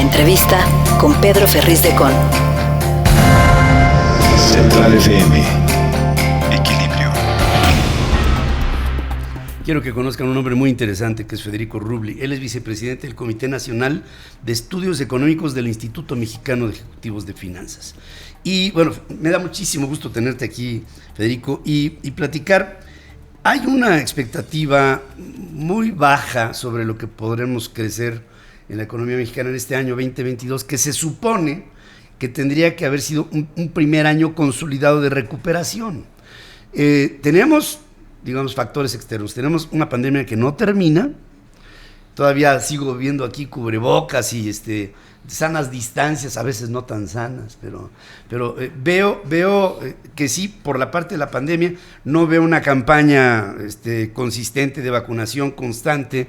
entrevista con Pedro Ferriz de Con. Central FM. Equilibrio. Quiero que conozcan un hombre muy interesante que es Federico Rubli. Él es vicepresidente del Comité Nacional de Estudios Económicos del Instituto Mexicano de Ejecutivos de Finanzas. Y bueno, me da muchísimo gusto tenerte aquí, Federico, y platicar. Hay una expectativa muy baja sobre lo que podremos crecer en la economía mexicana en este año 2022, que se supone que tendría que haber sido un primer año consolidado de recuperación. Tenemos, digamos, factores externos. Tenemos una pandemia que no termina. Todavía sigo viendo aquí cubrebocas y sanas distancias, a veces no tan sanas, pero veo que sí, por la parte de la pandemia, no veo una campaña consistente de vacunación constante.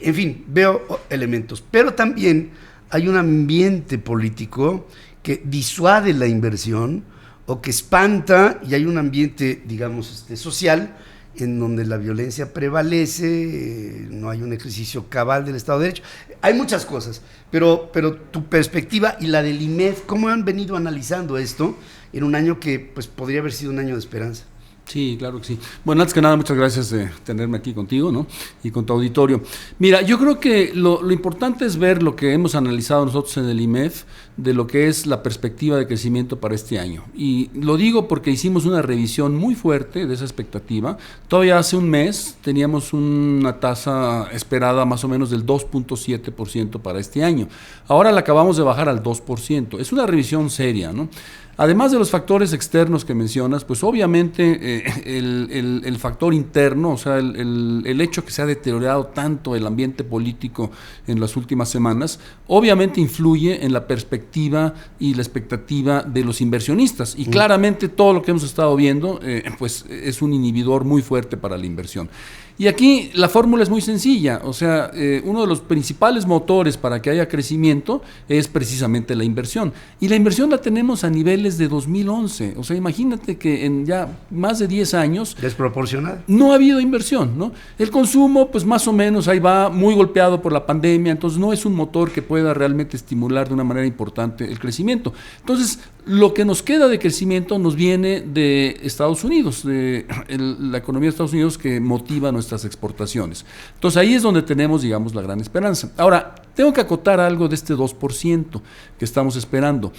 En fin, veo elementos. Pero también hay un ambiente político que disuade la inversión o que espanta, y hay un ambiente, digamos, social en donde la violencia prevalece, no hay un ejercicio cabal del Estado de Derecho. Hay muchas cosas, pero tu perspectiva y la del IMEF, ¿cómo han venido analizando esto en un año que pues podría haber sido un año de esperanza? Sí, claro que sí. Bueno, antes que nada, muchas gracias de tenerme aquí contigo, ¿no? Y con tu auditorio. Mira, yo creo que lo importante es ver lo que hemos analizado nosotros en el IMEF de lo que es la perspectiva de crecimiento para este año. Y lo digo porque hicimos una revisión muy fuerte de esa expectativa. Todavía hace un mes teníamos una tasa esperada más o menos del 2.7% para este año. Ahora la acabamos de bajar al 2%. Es una revisión seria, ¿no? Además de los factores externos que mencionas, pues obviamente el factor interno, o sea, el hecho que se ha deteriorado tanto el ambiente político en las últimas semanas, obviamente influye en la perspectiva y la expectativa de los inversionistas. Y claramente todo lo que hemos estado viendo, pues es un inhibidor muy fuerte para la inversión. Y aquí la fórmula es muy sencilla, o sea, uno de los principales motores para que haya crecimiento es precisamente la inversión. Y la inversión la tenemos a niveles de 2011, o sea, imagínate que en ya más de 10 años... Desproporcional. No ha habido inversión, ¿no? El consumo, pues más o menos ahí va, muy golpeado por la pandemia, entonces no es un motor que pueda realmente estimular de una manera importante el crecimiento. Entonces, lo que nos queda de crecimiento nos viene de Estados Unidos, de la economía de Estados Unidos que motiva nuestras exportaciones. Entonces ahí es donde tenemos, digamos, la gran esperanza. Ahora, tengo que acotar algo de este 2% que estamos esperando.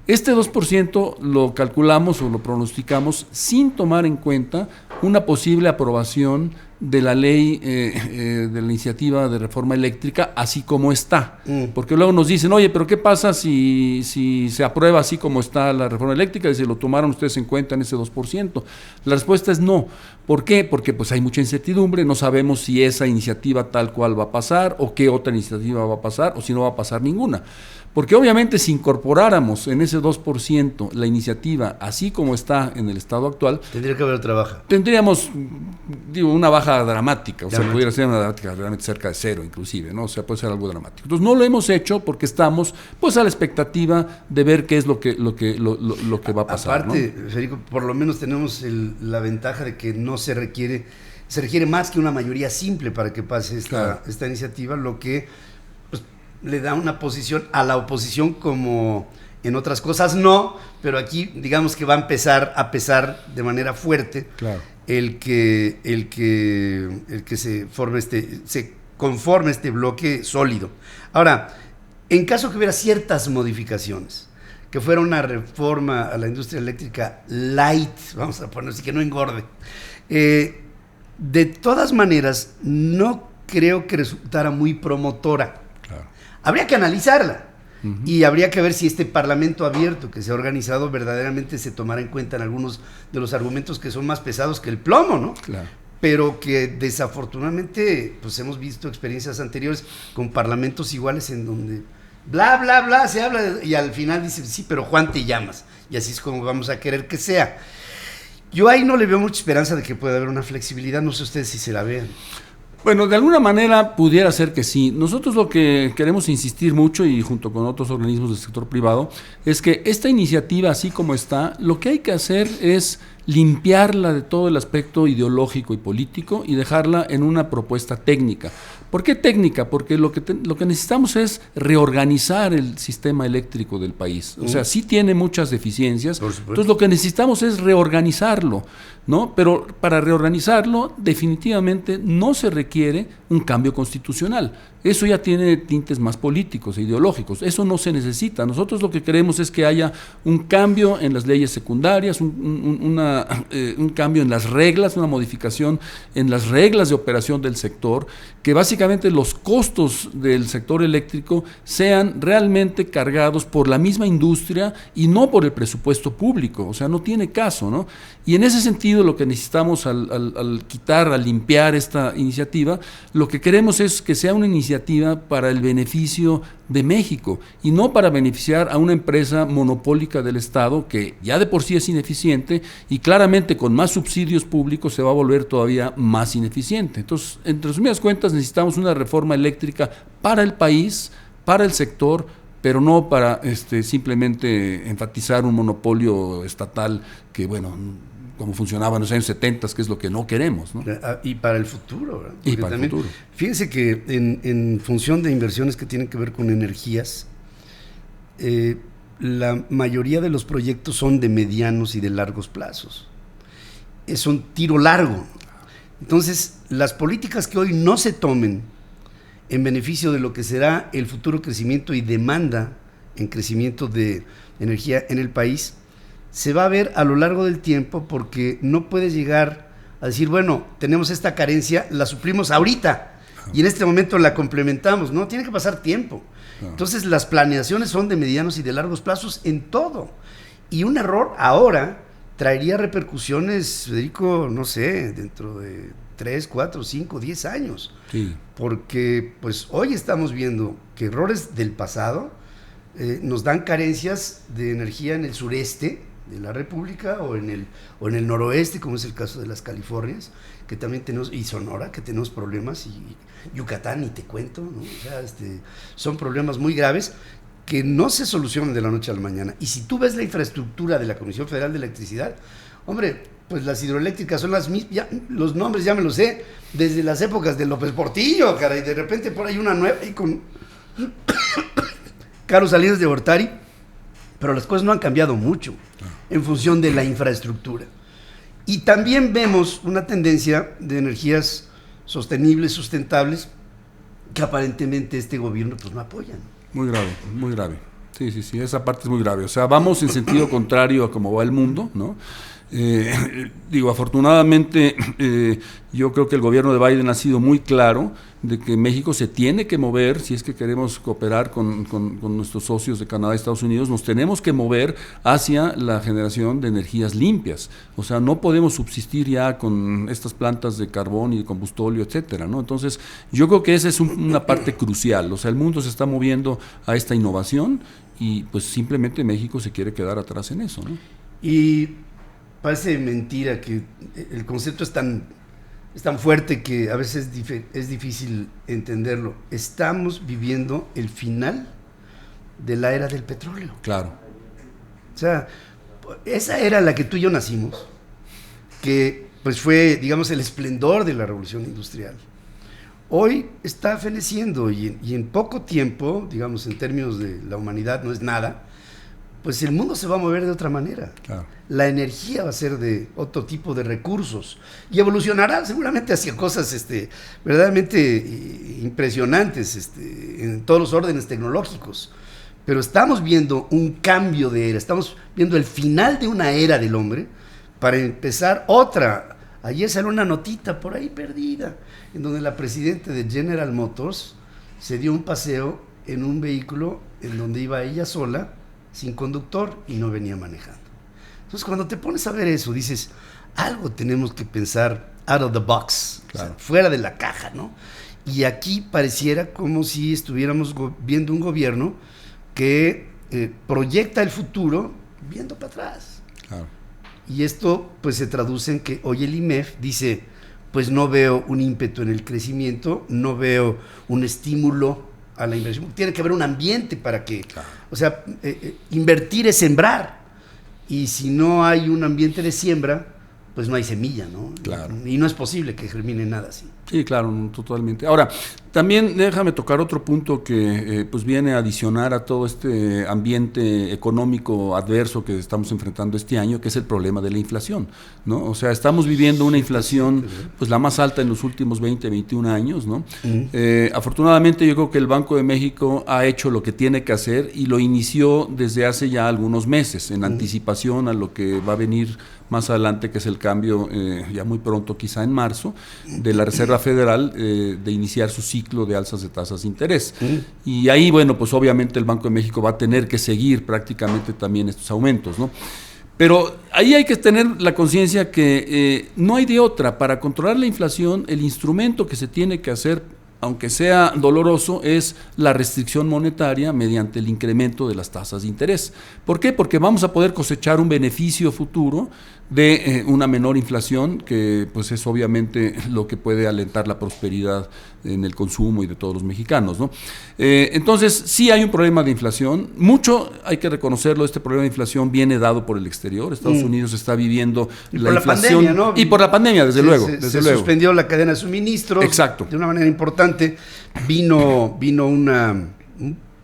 Este 2% lo calculamos o lo pronosticamos sin tomar en cuenta una posible aprobación de la ley de la iniciativa de reforma eléctrica así como está, porque luego nos dicen, oye, pero ¿qué pasa si se aprueba así como está la reforma eléctrica y si lo tomaron ustedes en cuenta en ese 2%? La respuesta es no. ¿Por qué? Porque pues hay mucha incertidumbre, no sabemos si esa iniciativa tal cual va a pasar o qué otra iniciativa va a pasar o si no va a pasar ninguna. Porque obviamente si incorporáramos en ese 2% la iniciativa así como está en el estado actual... Tendría que haber otra baja. Tendríamos, una baja dramática, o sea, pudiera ser una dramática realmente cerca de cero inclusive, ¿no? O sea, puede ser algo dramático. Entonces no lo hemos hecho porque estamos pues a la expectativa de ver qué es lo que va a pasar. Aparte, ¿no? Federico, por lo menos tenemos la ventaja de que no se requiere más que una mayoría simple para que pase esta iniciativa, lo que le da una posición a la oposición como en otras cosas no, pero aquí digamos que va a empezar a pesar de manera fuerte el que se conforme este bloque sólido. Ahora, en caso que hubiera ciertas modificaciones, que fuera una reforma a la industria eléctrica light, vamos a poner así, que no engorde, de todas maneras no creo que resultara muy promotora. Habría que analizarla y habría que ver si este parlamento abierto que se ha organizado verdaderamente se tomará en cuenta en algunos de los argumentos que son más pesados que el plomo, ¿no? Claro. Pero que desafortunadamente pues hemos visto experiencias anteriores con parlamentos iguales en donde bla, bla, bla, se habla y al final dice, sí, pero Juan te llamas, y así es como vamos a querer que sea. Yo ahí no le veo mucha esperanza de que pueda haber una flexibilidad, no sé ustedes si se la vean. Bueno, de alguna manera pudiera ser que sí. Nosotros lo que queremos insistir mucho, y junto con otros organismos del sector privado, es que esta iniciativa, así como está, lo que hay que hacer es limpiarla de todo el aspecto ideológico y político y dejarla en una propuesta técnica. ¿Por qué técnica? Porque lo que necesitamos es reorganizar el sistema eléctrico del país. O sea, sí tiene muchas deficiencias, entonces lo que necesitamos es reorganizarlo, ¿no? Pero para reorganizarlo definitivamente no se requiere un cambio constitucional. Eso ya tiene tintes más políticos e ideológicos. Eso no se necesita. Nosotros lo que queremos es que haya un cambio en las leyes secundarias, un cambio en las reglas, una modificación en las reglas de operación del sector, que básicamente los costos del sector eléctrico sean realmente cargados por la misma industria y no por el presupuesto público. O sea, no tiene caso, ¿no? Y en ese sentido lo que necesitamos al limpiar esta iniciativa, lo que queremos es que sea una iniciativa para el beneficio de México y no para beneficiar a una empresa monopólica del Estado que ya de por sí es ineficiente y claramente con más subsidios públicos se va a volver todavía más ineficiente. Entonces, en resumidas cuentas, necesitamos una reforma eléctrica para el país, para el sector, pero no para simplemente enfatizar un monopolio estatal que, bueno, como funcionaba en los años 70, que es lo que no queremos, ¿no? Y para el futuro, ¿verdad? Y para el futuro. Fíjense que en función de inversiones que tienen que ver con energías, la mayoría de los proyectos son de medianos y de largos plazos. Es un tiro largo. Entonces, las políticas que hoy no se tomen en beneficio de lo que será el futuro crecimiento y demanda en crecimiento de energía en el país, se va a ver a lo largo del tiempo, porque no puedes llegar a decir, bueno, tenemos esta carencia, la suplimos ahorita y en este momento la complementamos. No, tiene que pasar tiempo. Entonces las planeaciones son de medianos y de largos plazos en todo. Y un error ahora traería repercusiones, Federico, no sé, dentro de 3, 4, 5, 10 años. Sí. Porque pues hoy estamos viendo que errores del pasado nos dan carencias de energía en el sureste de la República o en el noroeste, como es el caso de las Californias, que también tenemos, y Sonora, que tenemos problemas, y Yucatán, ni te cuento, ¿no? O sea, son problemas muy graves que no se solucionan de la noche a la mañana. Y si tú ves la infraestructura de la Comisión Federal de Electricidad, hombre, pues las hidroeléctricas son las mismas, los nombres ya me los sé, desde las épocas de López Portillo, cara, y de repente por ahí una nueva, y con Carlos Salinas de Gortari, pero las cosas no han cambiado mucho en función de la infraestructura. Y también vemos una tendencia de energías sostenibles, sustentables, que aparentemente este gobierno pues no apoya. Muy grave, muy grave. Sí, esa parte es muy grave. O sea, vamos en sentido contrario a cómo va el mundo, ¿no? Afortunadamente, yo creo que el gobierno de Biden ha sido muy claro de que México se tiene que mover, si es que queremos cooperar con nuestros socios de Canadá y Estados Unidos, nos tenemos que mover hacia la generación de energías limpias. O sea, no podemos subsistir ya con estas plantas de carbón y de combustóleo, etcétera, ¿no? Entonces, yo creo que esa es una parte crucial. O sea, el mundo se está moviendo a esta innovación y pues simplemente México se quiere quedar atrás en eso, ¿no? Y parece mentira que el concepto es tan fuerte que a veces es difícil entenderlo. Estamos viviendo el final de la era del petróleo. Claro. O sea, esa era la que tú y yo nacimos, que pues fue, digamos, el esplendor de la revolución industrial. Hoy está feneciendo y en poco tiempo, digamos, en términos de la humanidad no es nada, pues el mundo se va a mover de otra manera. Claro. La energía va a ser de otro tipo de recursos y evolucionará seguramente hacia cosas verdaderamente impresionantes en todos los órdenes tecnológicos. Pero estamos viendo un cambio de era, estamos viendo el final de una era del hombre para empezar otra. Ayer salió una notita por ahí perdida, en donde la presidenta de General Motors se dio un paseo en un vehículo en donde iba ella sola, sin conductor, y no venía manejando. Entonces, cuando te pones a ver eso, dices, algo tenemos que pensar out of the box, claro, o sea, fuera de la caja, ¿no? Y aquí pareciera como si estuviéramos viendo un gobierno que proyecta el futuro viendo para atrás. Claro. Y esto pues se traduce en que hoy el IMEF dice, pues no veo un ímpetu en el crecimiento, no veo un estímulo a la inversión. Tiene que haber un ambiente para que, claro, o sea, invertir es sembrar, y si no hay un ambiente de siembra, pues no hay semilla, ¿no? Claro. Y no es posible que germine nada así. Sí, claro, totalmente. Ahora, también déjame tocar otro punto que pues viene a adicionar a todo este ambiente económico adverso que estamos enfrentando este año, que es el problema de la inflación, ¿no? O sea, estamos viviendo una inflación pues la más alta en los últimos 20, 21 años, ¿no? Afortunadamente yo creo que el Banco de México ha hecho lo que tiene que hacer y lo inició desde hace ya algunos meses, en anticipación a lo que va a venir más adelante, que es el cambio, ya muy pronto, quizá en marzo, de la Reserva Federal, de iniciar su ciclo de alzas de tasas de interés. Y ahí, bueno, pues obviamente el Banco de México va a tener que seguir prácticamente también estos aumentos, ¿no? Pero ahí hay que tener la conciencia que no hay de otra. Para controlar la inflación, el instrumento que se tiene que hacer, aunque sea doloroso, es la restricción monetaria mediante el incremento de las tasas de interés. ¿Por qué? Porque vamos a poder cosechar un beneficio futuro de una menor inflación, que pues es obviamente lo que puede alentar la prosperidad en el consumo y de todos los mexicanos, ¿no? Entonces, sí hay un problema de inflación. Mucho, hay que reconocerlo, este problema de inflación viene dado por el exterior. Estados Unidos está viviendo la inflación. Pandemia, ¿no? Y por la pandemia, desde luego. Se suspendió la cadena de suministros. Exacto. De una manera importante. Vino un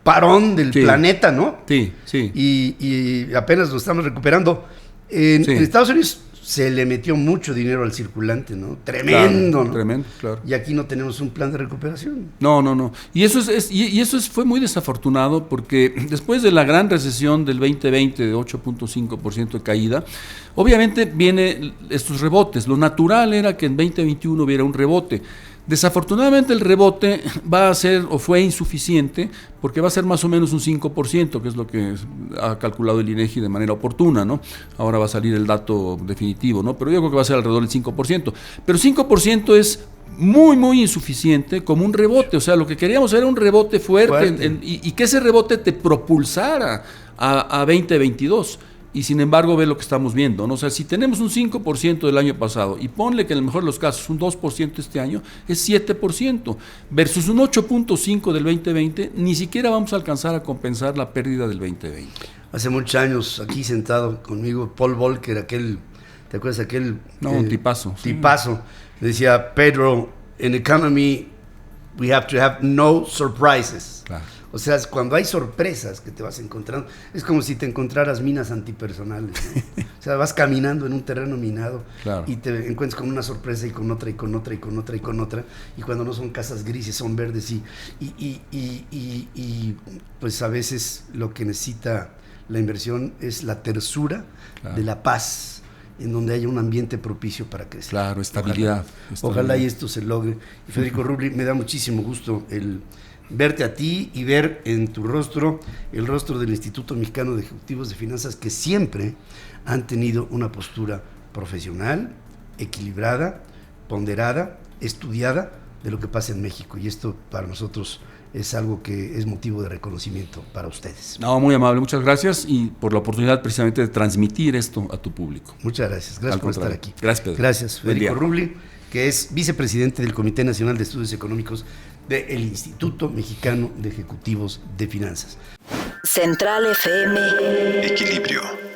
parón del planeta, ¿no? Sí, sí. Y apenas lo estamos recuperando. En Estados Unidos se le metió mucho dinero al circulante, ¿no? Tremendo, claro, ¿no? Tremendo, claro. Y aquí no tenemos un plan de recuperación. No. Y eso fue muy desafortunado, porque después de la gran recesión del 2020 de 8.5% de caída, obviamente vienen estos rebotes. Lo natural era que en 2021 hubiera un rebote. Desafortunadamente el rebote va a ser o fue insuficiente, porque va a ser más o menos un 5%, que es lo que ha calculado el INEGI de manera oportuna, ¿no? Ahora va a salir el dato definitivo, ¿no? Pero yo creo que va a ser alrededor del 5%. Pero 5% es muy, muy insuficiente como un rebote. O sea, lo que queríamos era un rebote fuerte. Y que ese rebote te propulsara a 2022. Y sin embargo ve lo que estamos viendo, ¿no? O sea, si tenemos un 5% del año pasado y ponle que en el mejor de los casos un 2% este año, es 7%, versus un 8.5% del 2020, ni siquiera vamos a alcanzar a compensar la pérdida del 2020. Hace muchos años, aquí sentado conmigo, Paul Volcker, ¿te acuerdas aquel? No, un tipazo. Tipazo. Decía, Pedro, in economy we have to have no surprises. Claro. O sea, cuando hay sorpresas que te vas encontrando, es como si te encontraras minas antipersonales, ¿no? O sea, vas caminando en un terreno minado, claro, y te encuentras con una sorpresa y con otra y con otra y con otra y con otra, y cuando no son casas grises, son verdes y pues a veces lo que necesita la inversión es la tersura, claro, de la paz, en donde haya un ambiente propicio para crecer. Claro, estabilidad. Ojalá y esto se logre. Y Federico Rubli, me da muchísimo gusto el verte a ti y ver en tu rostro el rostro del Instituto Mexicano de Ejecutivos de Finanzas, que siempre han tenido una postura profesional, equilibrada, ponderada, estudiada de lo que pasa en México. Y esto para nosotros es algo que es motivo de reconocimiento para ustedes. No, muy amable, muchas gracias, y por la oportunidad precisamente de transmitir esto a tu público. Muchas gracias, gracias por estar aquí. Gracias, Pedro. Gracias, Federico Rubli, que es vicepresidente del Comité Nacional de Estudios Económicos del Instituto Mexicano de Ejecutivos de Finanzas. Central FM. Equilibrio.